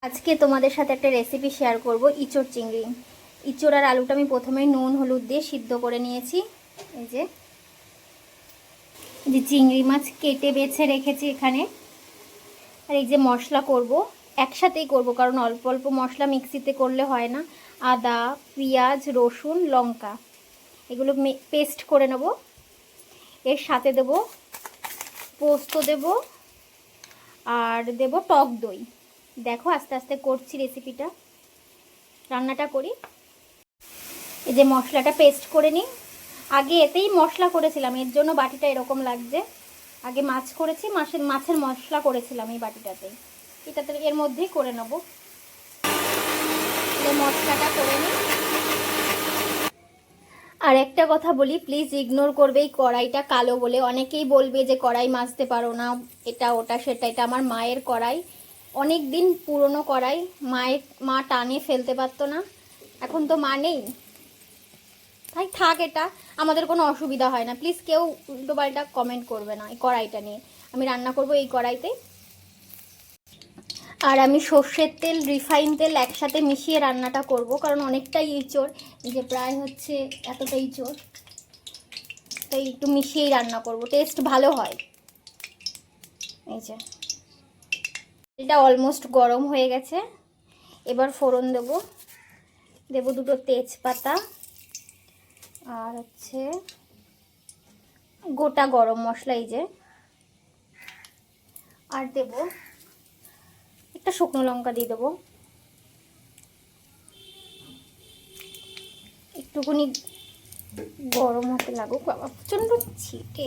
আজকে তোমাদের সাথে একটা রেসিপি শেয়ার করব, ইঁচড় চিংড়ি। ইঁচড় আর আলুটা আমি প্রথমেই নুন হলুদ দিয়ে সিদ্ধ করে নিয়েছি। এই যে চিংড়ি মাছ কেটে বেছে রেখেছি এখানে। আর এই যে মশলা করব, একসাথেই করব, কারণ অল্প অল্প মশলা মিক্সিতে করলে হয় না। আদা, পেঁয়াজ, রসুন, লঙ্কা এগুলো পেস্ট করে নেব। এর সাথে দেব পোস্ত, দেব আর দেব টক দই। দেখো আস্তে আস্তে করছি রেসিপিটা, রান্নাটা করি। এই যে মশলাটা পেস্ট করে নিই। আগে এতেই মশলা করেছিলাম, এর জন্য বাটিটা এরকম লাগছে। আগে মাছ করেছি, মাছের মশলা করেছিলাম এই বাটিটাতেই। এটাতে এর মধ্যেই করে নেব। মশলাটা করে নিই। আর একটা কথা বলি, প্লিজ ইগনোর করবে এই কড়াইটা কালো বলে। অনেকেই বলবে যে কড়াই মাজতে পারো না, এটা ওটা সেটা। এটা আমার মায়ের কড়াই, অনেক দিন পুরনো কড়াই। মা টানে ফেলতে পারতো না, এখন তো মা নেই, তাই থাক। এটা আমাদের কোনো অসুবিধা হয় না। প্লিজ কেউ উল্টোপাল্টা কমেন্ট করবে না এই কড়াইটা নিয়ে। আমি রান্না করব এই কড়াইতে। আর আমি সর্ষের তেল, রিফাইন তেল একসাথে মিশিয়ে রান্নাটা করব, কারণ অনেকটাই ইঁচড়, এই যে প্রায় হচ্ছে এতটা ইঁচড়, তাই একটু মিশিয়েই রান্না করব, টেস্ট ভালো হয়। এই যে এটা অলমোস্ট গরম হয়ে গেছে। এবার ফোড়ন দেব দুটো তেজপাতা আর হচ্ছে গোটা গরম মশলা, এই যে। আর দেব একটা শুকনো লঙ্কা দিয়ে দেবো, একটুখানি গরম হতে লাগুক, বাবা প্রচণ্ড ছিটে।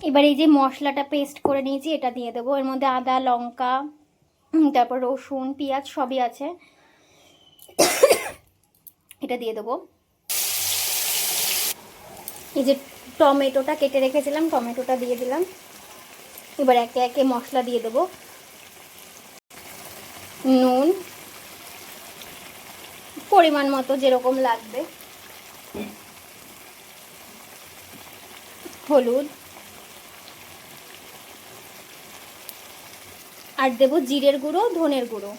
এবার এই যে মশলাটা পেস্ট করে নিয়েছি এটা দিয়ে দেবো। এর মধ্যে আদা, লঙ্কা, তারপর রসুন, পেঁয়াজ সবই আছে, এটা দিয়ে দেবো। এই যে টমেটোটা কেটে রেখেছিলাম, টমেটোটা দিয়ে দিলাম। এবার একে একে মশলা দিয়ে দেবো। নুন পরিমাণ মতো যেরকম লাগবে, হলুদ, আর দেবো জিরের গুঁড়ো, ধনের গুঁড়ো।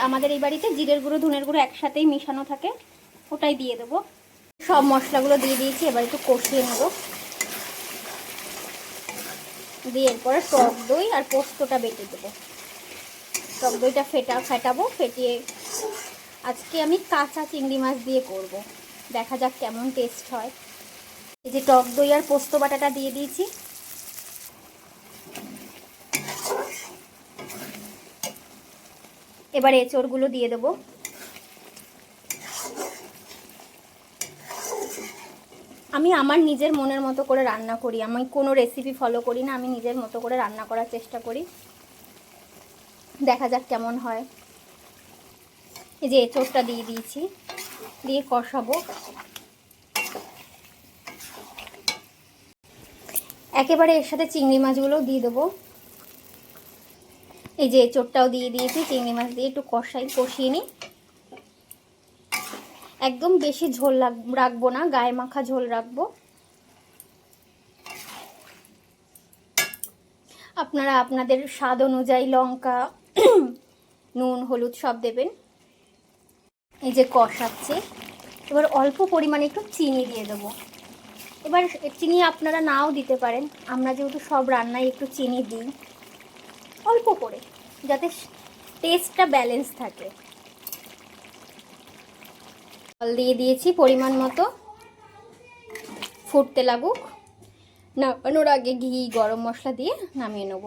আমাদের এই বাড়িতে জিরের গুঁড়ো, ধনের গুঁড়ো একসাথেই মিশানো থাকে, ওটাই দিয়ে দেবো। সব মশলাগুলো দিয়ে দিয়েছি, এবার একটু কষিয়ে নেব। দিয়ে এরপরে টক দই আর পোস্তটা বেটে দেবো। টক দইটা ফেটাবো, ফেটিয়ে আজকে আমি কাঁচা চিংড়ি মাছ দিয়ে করব, দেখা যাক কেমন টেস্ট হয়। এই যে টক দই আর পোস্ত বাটাটা দিয়ে দিয়েছি। এবার এঁচড়গুলো দিয়ে দেবো। আমি আমার নিজের মনের মতো করে রান্না করি, আমি কোনো রেসিপি ফলো করি না, আমি নিজের মতো করে রান্না করার চেষ্টা করি, দেখা যাক কেমন হয়। এই যে এঁচড়টা দিয়ে দিয়েছি, দিয়ে কষাবো। একেবারে এর সাথে চিংড়ি মাছগুলোও দিয়ে দেবো। এই যে এঁচড়টাও দিয়ে দিয়েছি, চিংড়ি মাছ দিয়ে একটু কষিয়ে নিই। একদম বেশি ঝোল রাখবো না, গায়ে মাখা ঝোল রাখবো। আপনারা আপনাদের স্বাদ অনুযায়ী লঙ্কা, নুন, হলুদ সব দেবেন। এই যে কষাচ্ছি, এবার অল্প পরিমাণে একটু চিনি দিয়ে দেবো। এবার চিনি আপনারা নাও দিতে পারেন, আমরা যেহেতু সব রান্নায় একটু চিনি দিই অল্প করে, যাতে টেস্টটা ব্যালেন্স থাকে। জল দিয়ে দিয়েছি পরিমাণ মতো, ফুটতে লাগুক। নামানোর আগে ঘি, গরম মশলা দিয়ে নামিয়ে নেব।